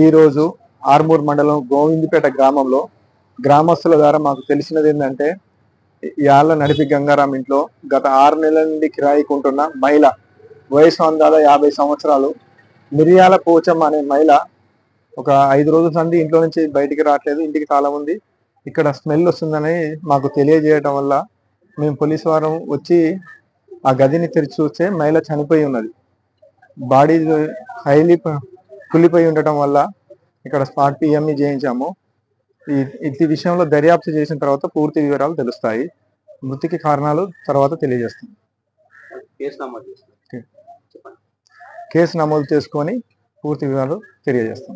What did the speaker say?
ఈరోజు ఆర్మూర్ మండలం గోవిందపేట గ్రామంలో గ్రామస్తుల ద్వారా మాకు తెలిసినది ఏంటంటే, యాళ్ళ నడిపి గంగారాం ఇంట్లో గత 6 నెలల నుండి కిరాయికి ఉంటున్న మహిళ, వయసు అందాల 50 సంవత్సరాలు, మిరియాల పోచమ్మ అనే మహిళ ఒక 5 రోజుల నుండి ఇంట్లో నుంచి బయటికి రావట్లేదు. ఇంటికి తాళం ఉంది. ఇక్కడ స్మెల్ వస్తుందని మాకు తెలియజేయడం వల్ల మేము పోలీసు వారం వచ్చి ఆ గదిని తెరిచి చూస్తే మహిళ చనిపోయి ఉన్నది. బాడీ హైలీ కుళ్ళిపోయి ఉండటం వల్ల ఇక్కడ స్పాట్ పిఎంఈ చేయించాము. ఈ విషయంలో దర్యాప్తు చేసిన తర్వాత పూర్తి వివరాలు తెలుస్తాయి. మృతికి కారణాలు తర్వాత తెలియజేస్తాం. కేసు నమోదు చేసుకొని పూర్తి వివరాలు తెలియజేస్తాం.